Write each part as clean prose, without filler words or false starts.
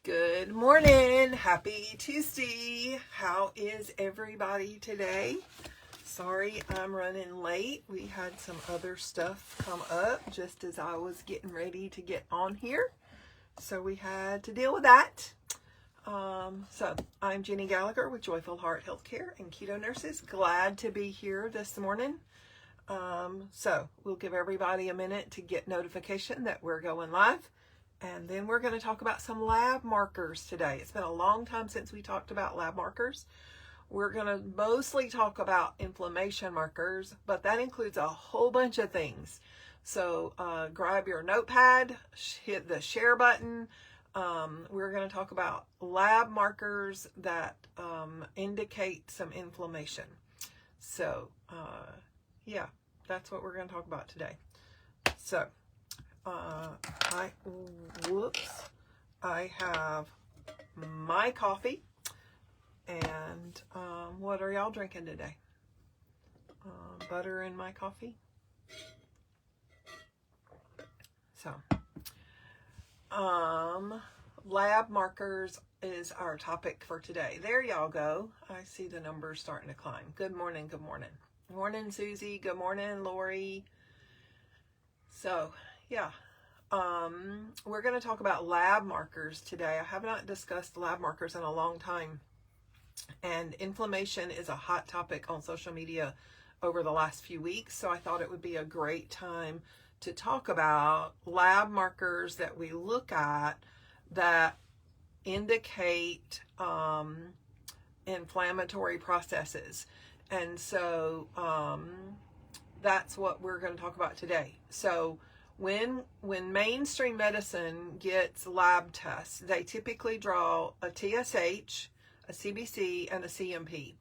Good morning. Happy Tuesday. How is everybody today? Sorry I'm running late. We had some other stuff come up just as I was getting ready to get on here. So we had to deal with that. So I'm Jenny Gallagher with Joyful Heart Healthcare and Keto Nurses. Glad to be here this morning. So we'll give everybody a minute to get notification that we're going live. And then we're going to talk about some lab markers today. It's been a long time since we talked about lab markers. We're going to mostly talk about inflammation markers, but that includes a whole bunch of things. So grab your notepad, hit the share button. We're going to talk about lab markers that indicate some inflammation. So yeah, that's what we're going to talk about today. So I have my coffee, and what are y'all drinking today? Butter in my coffee. So, lab markers is our topic for today. There y'all go. I see the numbers starting to climb. Good morning, good morning. Good morning, Susie. Good morning, Lori. So, yeah. We're going to talk about lab markers today. I have not discussed lab markers in a long time. And inflammation is a hot topic on social media over the last few weeks. So I thought it would be a great time to talk about lab markers that we look at that indicate inflammatory processes. And so that's what we're going to talk about today. So when mainstream medicine gets lab tests, they typically draw a TSH, a CBC, and a CMP.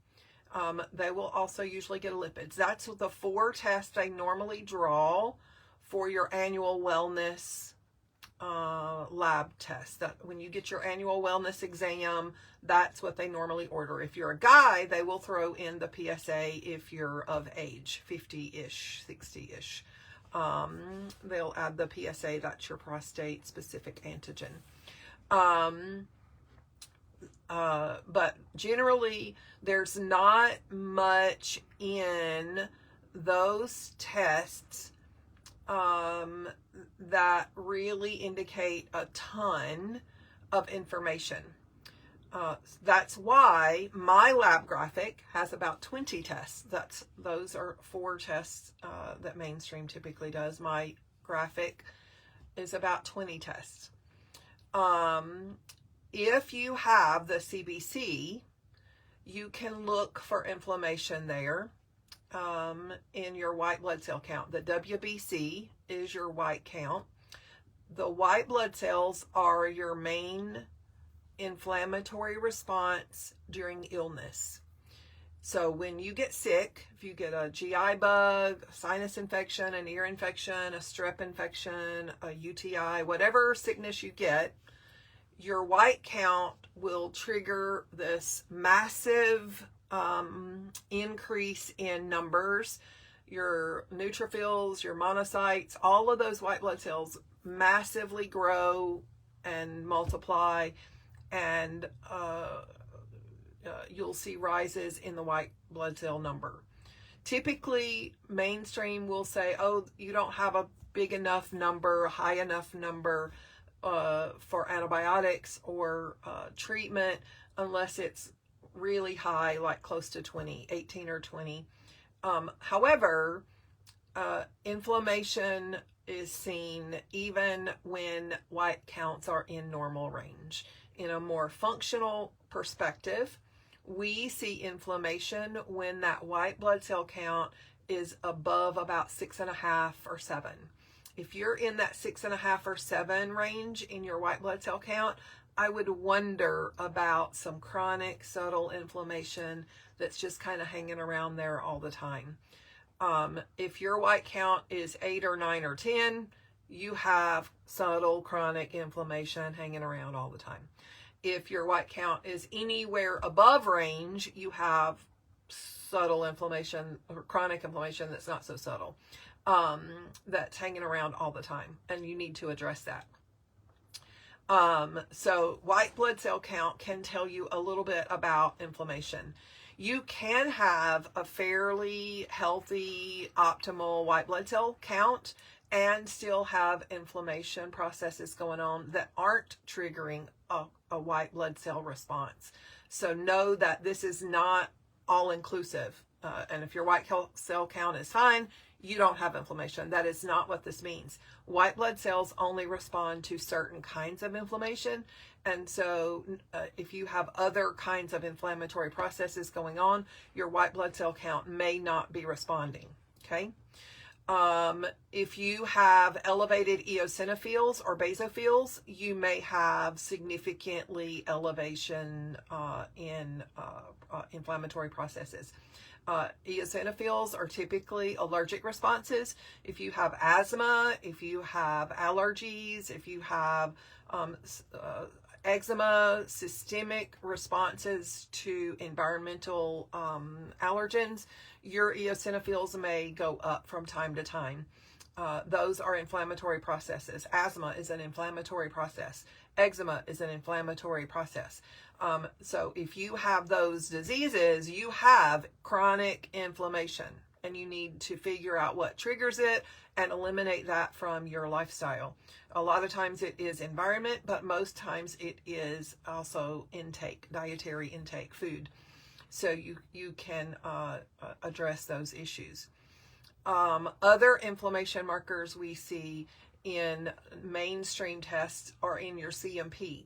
They will also usually get a lipids. That's the 4 tests they normally draw for your annual wellness lab test. That when you get your annual wellness exam, that's what they normally order. If you're a guy, they will throw in the PSA if you're of age, 50-ish, 60-ish. They'll add the PSA, that's your prostate specific antigen. But generally there's not much in those tests that really indicate a ton of information. That's why my lab graphic has about 20 tests. Those are 4 tests that mainstream typically does. My graphic is about 20 tests. If you have the CBC, you can look for inflammation there in your white blood cell count. The WBC is your white count. The white blood cells are your main inflammatory response during illness. So when you get sick, if you get a GI bug, a sinus infection, an ear infection, a strep infection, a UTI, whatever sickness you get, your white count will trigger this massive increase in numbers. Your neutrophils, your monocytes, all of those white blood cells massively grow and multiply, and you'll see rises in the white blood cell number. Typically, mainstream will say, oh, you don't have a big enough number, high enough number for antibiotics or treatment unless it's really high, like close to 20, 18 or 20. However, inflammation is seen even when white counts are in normal range. In a more functional perspective, we see inflammation when that white blood cell count is above about 6.5 or 7. If you're in that 6.5 or 7 range in your white blood cell count, I would wonder about some chronic subtle inflammation that's just kind of hanging around there all the time. If your white count is 8 or 9 or 10, you have subtle chronic inflammation hanging around all the time. If your white count is anywhere above range, you have subtle inflammation or chronic inflammation that's not so subtle, that's hanging around all the time, and you need to address that. So white blood cell count can tell you a little bit about inflammation. You can have a fairly healthy, optimal white blood cell count and still have inflammation processes going on that aren't triggering a white blood cell response. So know that this is not all inclusive. And if your white cell count is fine, you don't have inflammation. That is not what this means. White blood cells only respond to certain kinds of inflammation. And so if you have other kinds of inflammatory processes going on, your white blood cell count may not be responding. Okay. If you have elevated eosinophils or basophils, you may have significantly elevation in inflammatory processes. Eosinophils are typically allergic responses. If you have asthma, if you have allergies, if you have eczema, systemic responses to environmental allergens, your eosinophils may go up from time to time. Those are inflammatory processes. Asthma is an inflammatory process. Eczema is an inflammatory process. So if you have those diseases, you have chronic inflammation, and you need to figure out what triggers it and eliminate that from your lifestyle. A lot of times it is environment, but most times it is also intake, dietary intake, food. So you can address those issues. Other inflammation markers we see in mainstream tests are in your CMP.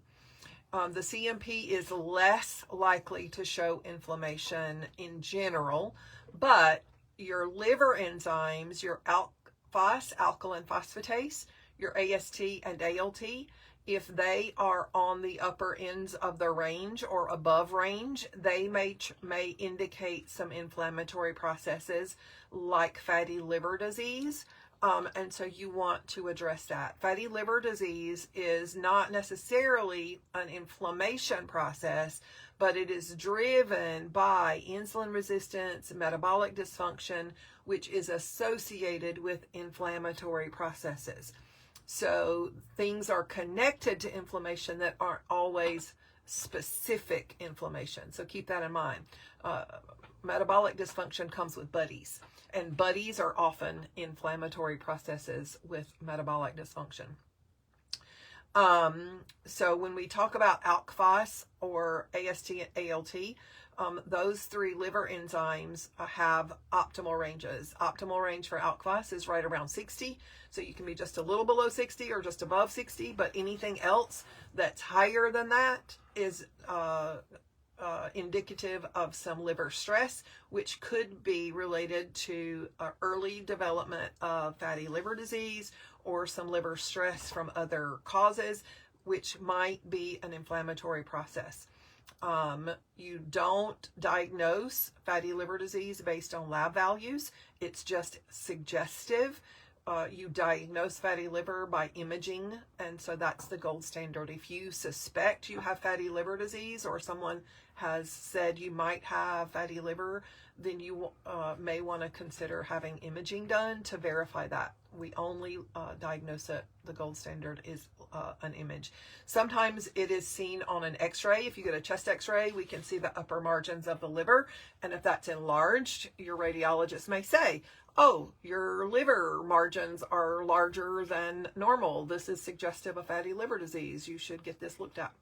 The CMP is less likely to show inflammation in general, but your liver enzymes, your ALK-PHOS, alkaline phosphatase, your AST and ALT, if they are on the upper ends of the range or above range, they may indicate some inflammatory processes like fatty liver disease. And so you want to address that. Fatty liver disease is not necessarily an inflammation process, but it is driven by insulin resistance, metabolic dysfunction, which is associated with inflammatory processes. So things are connected to inflammation that aren't always specific inflammation. So keep that in mind. Metabolic dysfunction comes with buddies, and buddies are often inflammatory processes with metabolic dysfunction. So when we talk about ALK-PHOS or AST and ALT, those three liver enzymes have optimal ranges. Optimal range for ALK-PHOS is right around 60. So you can be just a little below 60 or just above 60, but anything else that's higher than that is indicative of some liver stress, which could be related to early development of fatty liver disease or some liver stress from other causes, which might be an inflammatory process. You don't diagnose fatty liver disease based on lab values. It's just suggestive. You diagnose fatty liver by imaging, and so that's the gold standard. If you suspect you have fatty liver disease, or someone has said you might have fatty liver, then you may want to consider having imaging done to verify that. We only diagnose it. The gold standard is an image. Sometimes it is seen on an x-ray. If you get a chest x-ray, we can see the upper margins of the liver, and if that's enlarged, your radiologist may say, oh, your liver margins are larger than normal. This is suggestive of fatty liver disease. You should get this looked at.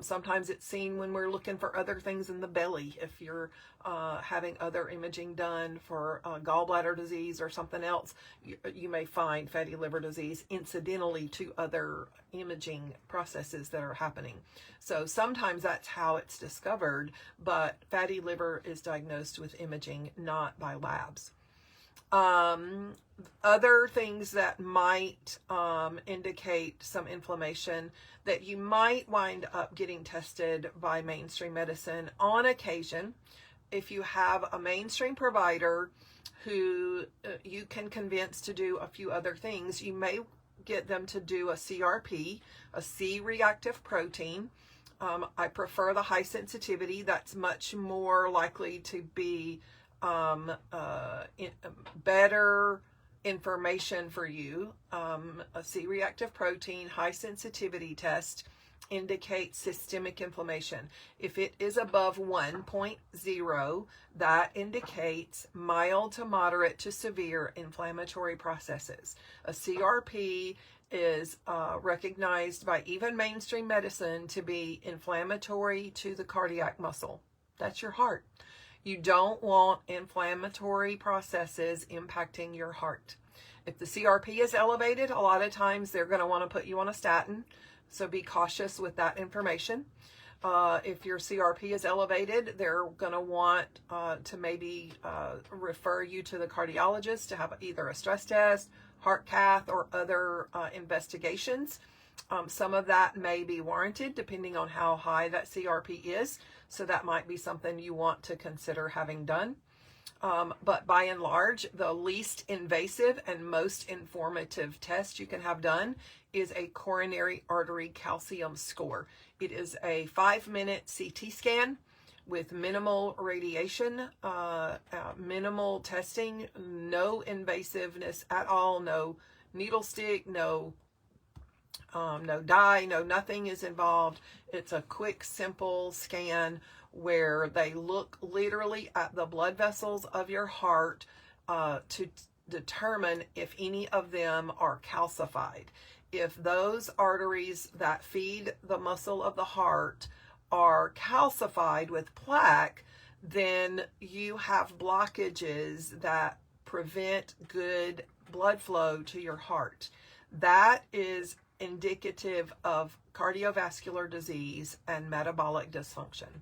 Sometimes it's seen when we're looking for other things in the belly. If you're having other imaging done for gallbladder disease or something else, you may find fatty liver disease incidentally to other imaging processes that are happening. So sometimes that's how it's discovered, but fatty liver is diagnosed with imaging, not by labs. Other things that might indicate some inflammation that you might wind up getting tested by mainstream medicine on occasion. If you have a mainstream provider who you can convince to do a few other things, you may get them to do a CRP, a C-reactive protein. I prefer the high sensitivity. That's much more likely to be better information for you. A C-reactive protein high sensitivity test indicates systemic inflammation. If it is above 1.0, that indicates mild to moderate to severe inflammatory processes. A CRP is recognized by even mainstream medicine to be inflammatory to the cardiac muscle. That's your heart. You don't want inflammatory processes impacting your heart. If the CRP is elevated, a lot of times they're going to want to put you on a statin. So be cautious with that information. If your CRP is elevated, they're going to want to maybe refer you to the cardiologist to have either a stress test, heart cath, or other investigations. Some of that may be warranted depending on how high that CRP is. So that might be something you want to consider having done. But by and large, the least invasive and most informative test you can have done is a coronary artery calcium score. It is a 5-minute CT scan with minimal radiation, minimal testing, no invasiveness at all, no needle stick, no dye, no nothing is involved. It's a quick, simple scan where they look literally at the blood vessels of your heart to determine if any of them are calcified. If those arteries that feed the muscle of the heart are calcified with plaque, then you have blockages that prevent good blood flow to your heart. That is indicative of cardiovascular disease and metabolic dysfunction.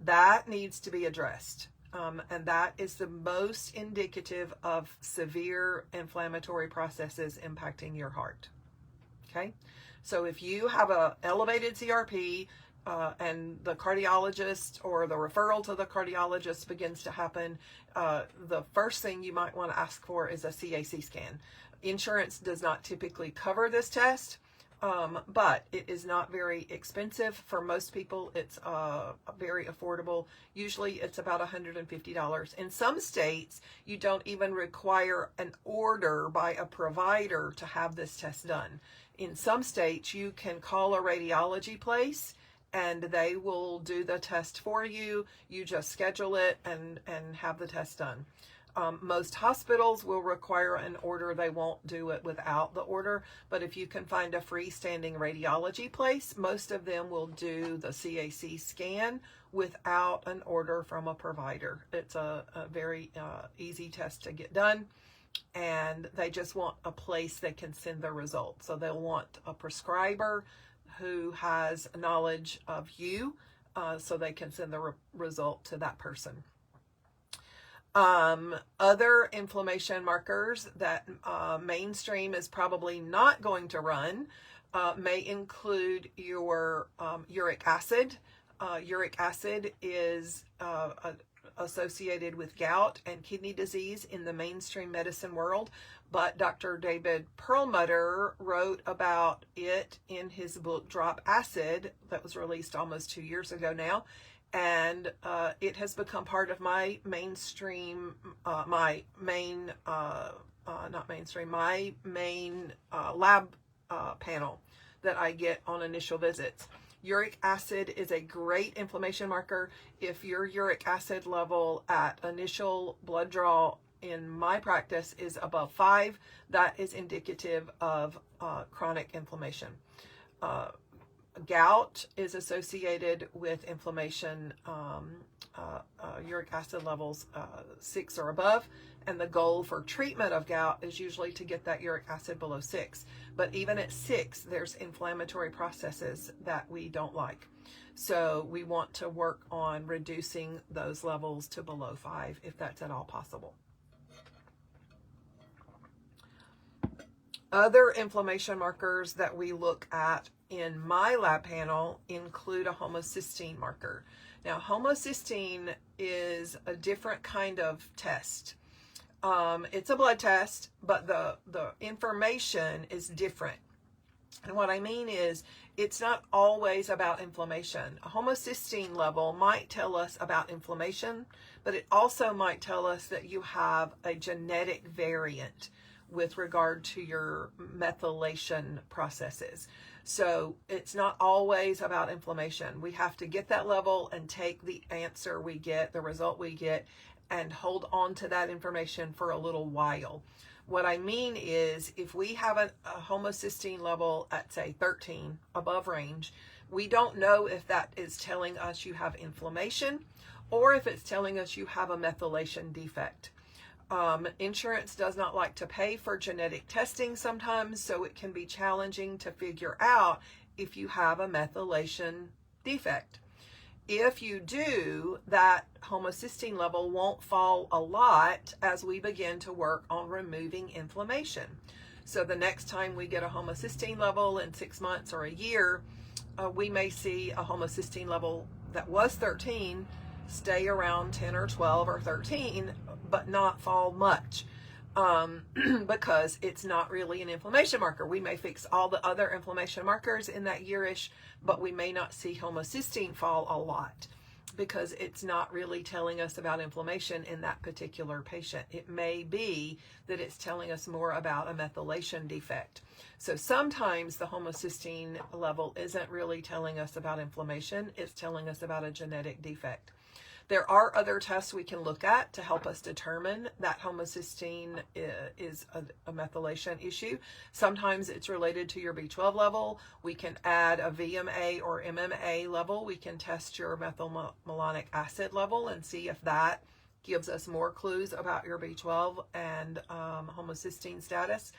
That needs to be addressed. And that is the most indicative of severe inflammatory processes impacting your heart. Okay? So if you have an elevated CRP and the cardiologist or the referral to the cardiologist begins to happen, the first thing you might want to ask for is a CAC scan. Insurance does not typically cover this test. But it is not very expensive. For most people, it's very affordable. Usually it's about $150. In some states, you don't even require an order by a provider to have this test done. In some states, you can call a radiology place and they will do the test for you. You just schedule it and have the test done. Most hospitals will require an order. They won't do it without the order. But if you can find a freestanding radiology place, most of them will do the CAC scan without an order from a provider. It's a very easy test to get done. And they just want a place that can send the results. So they'll want a prescriber who has knowledge of you so they can send the result to that person. Other inflammation markers that mainstream is probably not going to run may include your uric acid. Uric acid is associated with gout and kidney disease in the mainstream medicine world, but Dr. David Perlmutter wrote about it in his book Drop Acid that was released almost 2 years ago now. And it has become part of my mainstream, my main lab panel that I get on initial visits. Uric acid is a great inflammation marker. If your uric acid level at initial blood draw in my practice is above 5, that is indicative of chronic inflammation. Gout is associated with inflammation, uric acid levels 6 or above, and the goal for treatment of gout is usually to get that uric acid below 6. But even at 6, there's inflammatory processes that we don't like. So we want to work on reducing those levels to below 5 if that's at all possible. Other inflammation markers that we look at in my lab panel include a homocysteine marker. Now, homocysteine is a different kind of test. It's a blood test, but the information is different. And what I mean is, it's not always about inflammation. A homocysteine level might tell us about inflammation, but it also might tell us that you have a genetic variant with regard to your methylation processes. So it's not always about inflammation. We have to get that level and take the answer we get, the result we get, and hold on to that information for a little while. What I mean is, if we have a homocysteine level at, say, 13, above range, we don't know if that is telling us you have inflammation or if it's telling us you have a methylation defect. Insurance does not like to pay for genetic testing sometimes, so it can be challenging to figure out if you have a methylation defect. If you do, that homocysteine level won't fall a lot as we begin to work on removing inflammation. So the next time we get a homocysteine level in 6 months or a year, we may see a homocysteine level that was 13 stay around 10 or 12 or 13, but not fall much, because it's not really an inflammation marker. We may fix all the other inflammation markers in that yearish, but we may not see homocysteine fall a lot because it's not really telling us about inflammation in that particular patient. It may be that it's telling us more about a methylation defect. So sometimes the homocysteine level isn't really telling us about inflammation, it's telling us about a genetic defect. There are other tests we can look at to help us determine that homocysteine is a methylation issue. Sometimes it's related to your B12 level. We can add a VMA or MMA level. We can test your methylmalonic acid level and see if that gives us more clues about your B12 and homocysteine status.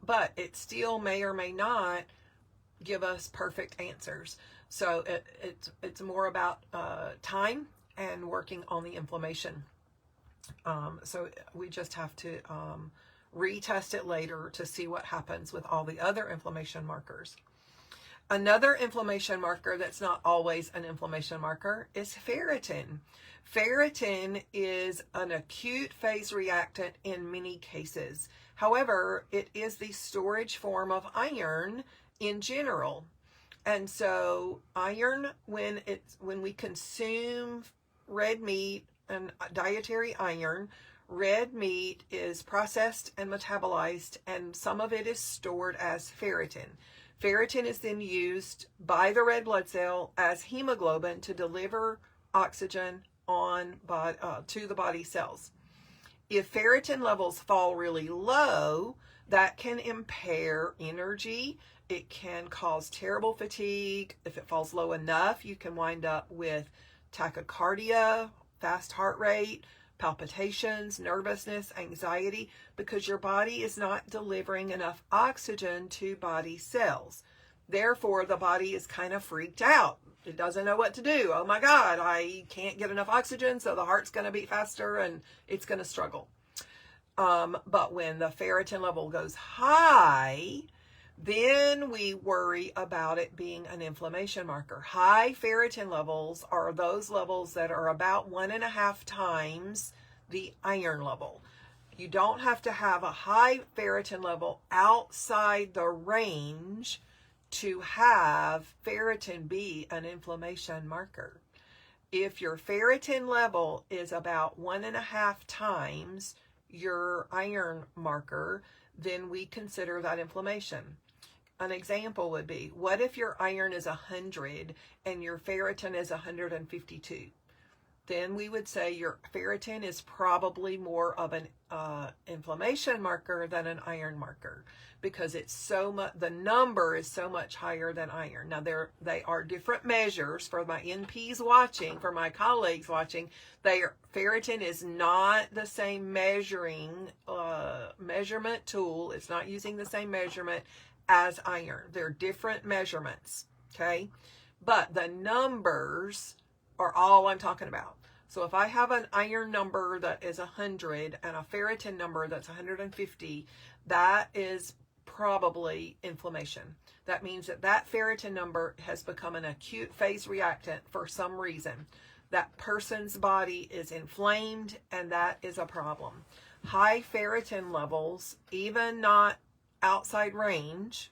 But it still may or may not give us perfect answers. So it's more about time and working on the inflammation. So we just have to retest it later to see what happens with all the other inflammation markers. Another inflammation marker that's not always an inflammation marker is ferritin. Ferritin is an acute phase reactant in many cases. However, it is the storage form of iron in general. And so iron, when we consume red meat and dietary iron, red meat is processed and metabolized, and some of it is stored as ferritin. Ferritin is then used by the red blood cell as hemoglobin to deliver oxygen to the body cells. If ferritin levels fall really low, that can impair energy. It can cause terrible fatigue. If it falls low enough, you can wind up with tachycardia, fast heart rate, palpitations, nervousness, anxiety, because your body is not delivering enough oxygen to body cells. Therefore, the body is kind of freaked out. It doesn't know what to do. Oh my God, I can't get enough oxygen, so the heart's going to beat faster and it's going to struggle. But when the ferritin level goes high, then we worry about it being an inflammation marker. High ferritin levels are those levels that are about 1.5 times the iron level. You don't have to have a high ferritin level outside the range to have ferritin be an inflammation marker. If your ferritin level is about 1.5 times your iron marker, then we consider that inflammation. An example would be, what if your iron is 100 and your ferritin is 152? Then we would say your ferritin is probably more of an inflammation marker than an iron marker, because it's so much, the number is so much higher than iron. Now they are different measures for my NPs watching, for my colleagues watching. Ferritin is not the same measurement tool. It's not using the same measurement as iron. They're different measurements, okay? But the numbers are all I'm talking about. So if I have an iron number that is 100 and a ferritin number that's 150, that is probably inflammation. That means that ferritin number has become an acute phase reactant for some reason. That person's body is inflamed, and that is a problem. High ferritin levels, even not outside range,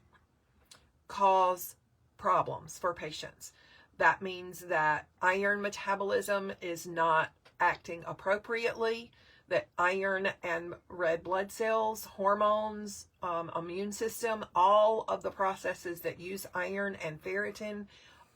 cause problems for patients. That means that iron metabolism is not acting appropriately. that iron and red blood cells, hormones, immune system, all of the processes that use iron and ferritin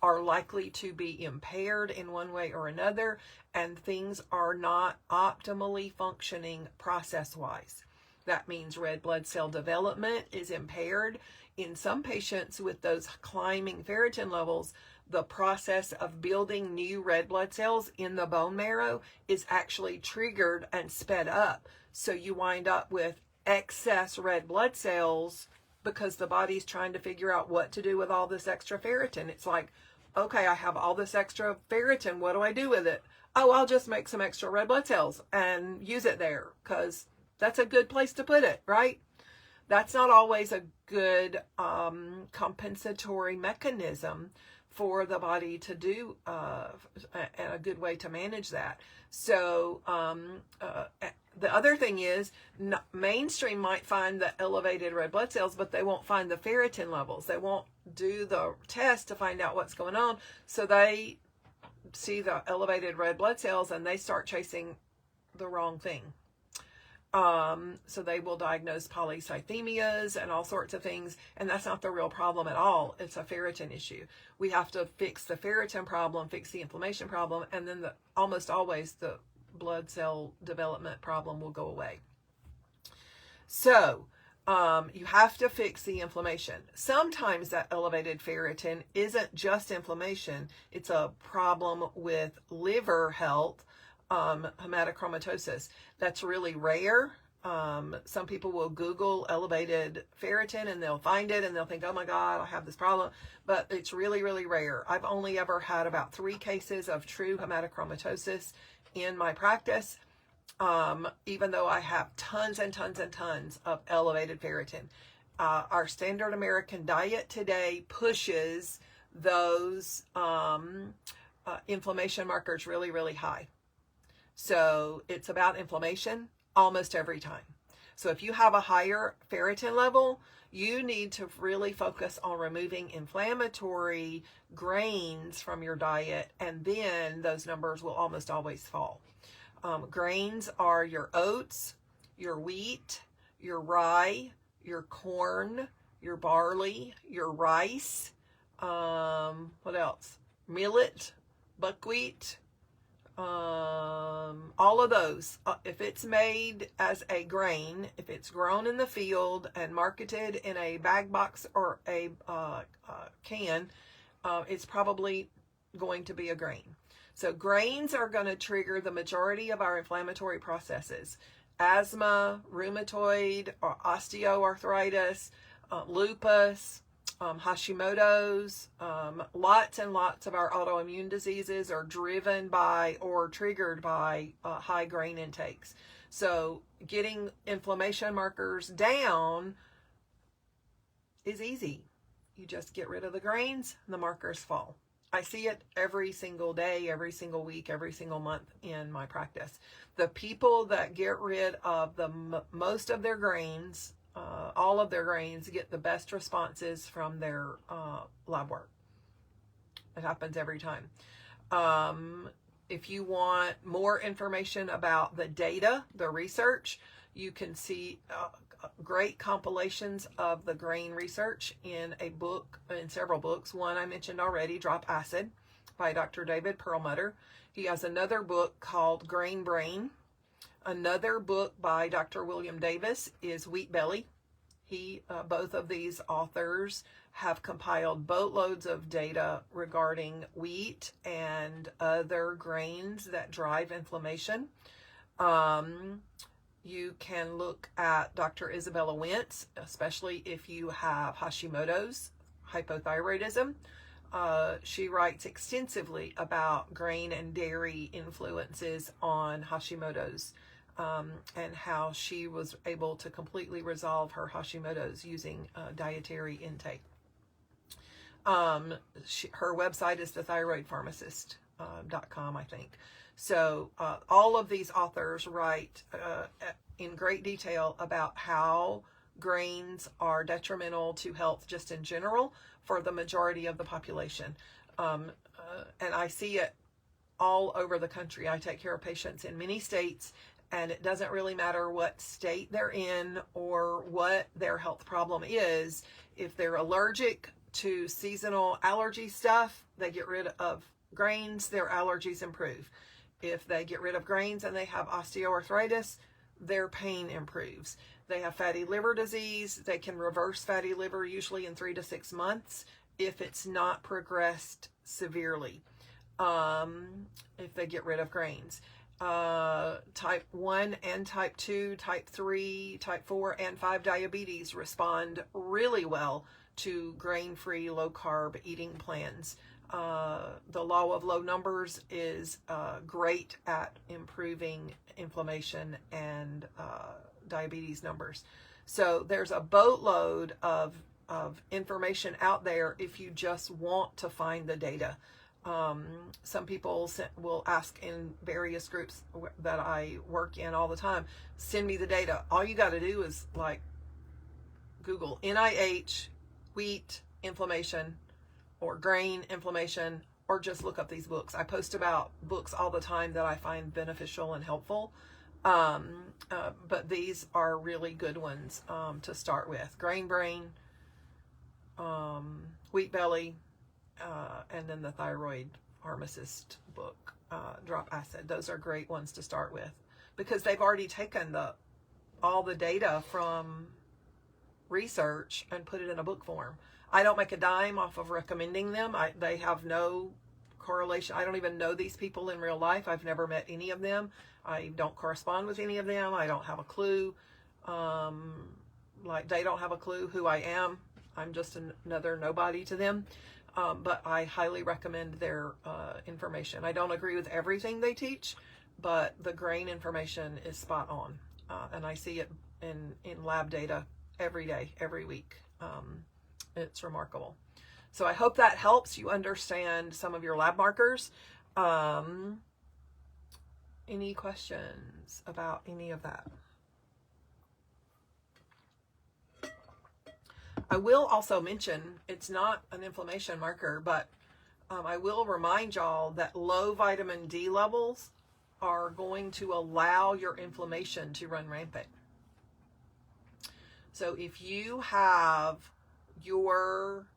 are likely to be impaired in one way or another, and things are not optimally functioning process-wise. That means red blood cell development is impaired. In some patients with those climbing ferritin levels, the process of building new red blood cells in the bone marrow is actually triggered and sped up. So you wind up with excess red blood cells because the body's trying to figure out what to do with all this extra ferritin. It's like, okay, I have all this extra ferritin. What do I do with it? Oh, I'll just make some extra red blood cells and use it there because that's a good place to put it, right? That's not always a good compensatory mechanism for the body to do, and a good way to manage that. So the other thing is, mainstream might find the elevated red blood cells, but they won't find the ferritin levels. They won't do the test to find out what's going on. So they see the elevated red blood cells and they start chasing the wrong thing. So they will diagnose polycythemias and all sorts of things, and that's not the real problem at all. It's a ferritin issue. We have to fix the ferritin problem, fix the inflammation problem, and then almost always the blood cell development problem will go away. So you have to fix the inflammation. Sometimes that elevated ferritin isn't just inflammation. It's a problem with liver health, hematochromatosis. That's really rare. Some people will Google elevated ferritin and they'll find it and they'll think, oh my God, I have this problem. But it's really, really rare. I've only ever had about 3 cases of true hematochromatosis in my practice, even though I have tons and tons and tons of elevated ferritin. Our standard American diet today pushes those inflammation markers really, really high. So it's about inflammation almost every time. So if you have a higher ferritin level, you need to really focus on removing inflammatory grains from your diet, and then those numbers will almost always fall. Grains are your oats, your wheat, your rye, your corn, your barley, your rice, what else? Millet, buckwheat, all of those. If it's made as a grain, if it's grown in the field and marketed in a bag box or a can, it's probably going to be a grain. So grains are going to trigger the majority of our inflammatory processes. Asthma, rheumatoid, or osteoarthritis, lupus, Hashimoto's, lots and lots of our autoimmune diseases are driven by or triggered by high grain intakes. So getting inflammation markers down is easy. You just get rid of the grains and the markers fall. I see it every single day, every single week, every single month in my practice. The people that get rid of the most of their grains, all of their grains, get the best responses from their lab work. It happens every time. If you want more information about the data, the research, you can see great compilations of the grain research in a book, in several books. One I mentioned already, Drop Acid, by Dr. David Perlmutter. He has another book called Grain Brain. Another book by Dr. William Davis is Wheat Belly. Both of these authors have compiled boatloads of data regarding wheat and other grains that drive inflammation. You can look at Dr. Isabella Wentz, especially if you have Hashimoto's, hypothyroidism. She writes extensively about grain and dairy influences on Hashimoto's, and how she was able to completely resolve her Hashimoto's using dietary intake. Her website is thethyroidpharmacist.com, I think. So all of these authors write in great detail about how grains are detrimental to health just in general for the majority of the population. And I see it all over the country. I take care of patients in many states, and it doesn't really matter what state they're in or what their health problem is. If they're allergic to seasonal allergy stuff, they get rid of grains, their allergies improve. If they get rid of grains and they have osteoarthritis, their pain improves. They have fatty liver disease, they can reverse fatty liver usually in 3 to 6 months if it's not progressed severely, if they get rid of grains. Type 1 and type 2, type 3, type 4, and 5 diabetes respond really well to grain-free, low-carb eating plans. The law of low numbers is great at improving inflammation and diabetes numbers. So there's a boatload of information out there if you just want to find the data. Some people will ask in various groups that I work in all the time, send me the data. All you got to do is like Google NIH, wheat inflammation, or grain inflammation, or just look up these books. I post about books all the time that I find beneficial and helpful. But these are really good ones to start with. Grain Brain, Wheat Belly, and then the Thyroid Pharmacist book, Drop Acid. Those are great ones to start with because they've already taken all the data from research and put it in a book form. I don't make a dime off of recommending them. They have no correlation. I don't even know these people in real life. I've never met any of them. I don't correspond with any of them. I don't have a clue. Like they don't have a clue who I am. I'm just another nobody to them. But I highly recommend their information. I don't agree with everything they teach, but the grain information is spot on. And I see it in lab data every day, every week. It's remarkable. So I hope that helps you understand some of your lab markers. Any questions about any of that? I will also mention, it's not an inflammation marker, but I will remind y'all that low vitamin D levels are going to allow your inflammation to run rampant. So if you have your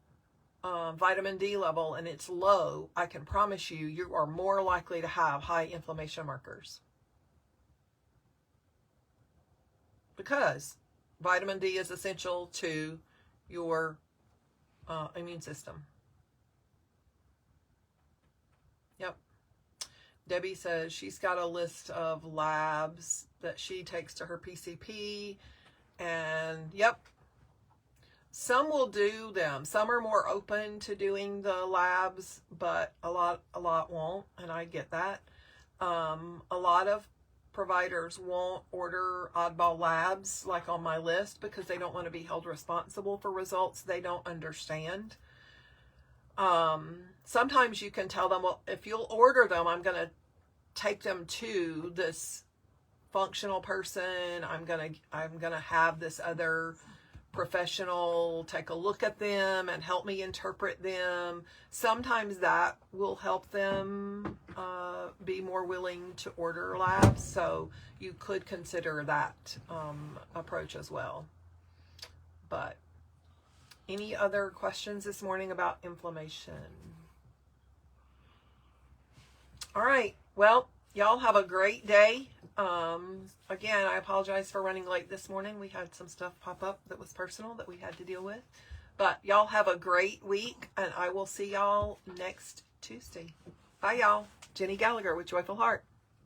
vitamin D level and it's low, I can promise you, you are more likely to have high inflammation markers. Because vitamin D is essential to your immune system. Yep. Debbie says she's got a list of labs that she takes to her PCP, and yep, some will do them. Some are more open to doing the labs, but a lot won't, and I get that. A lot of providers won't order oddball labs like on my list because they don't want to be held responsible for results they don't understand. Sometimes you can tell them, well, if you'll order them, I'm going to take them to this functional person. I'm going to have this other professional take a look at them and help me interpret them. Sometimes that will help them be more willing to order labs. So you could consider that approach as well. But any other questions this morning about inflammation? All right. Well, y'all have a great day. Again, I apologize for running late this morning. We had some stuff pop up that was personal that we had to deal with. But y'all have a great week, and I will see y'all next Tuesday. Bye, y'all. Jenny Gallagher with Joyful Heart.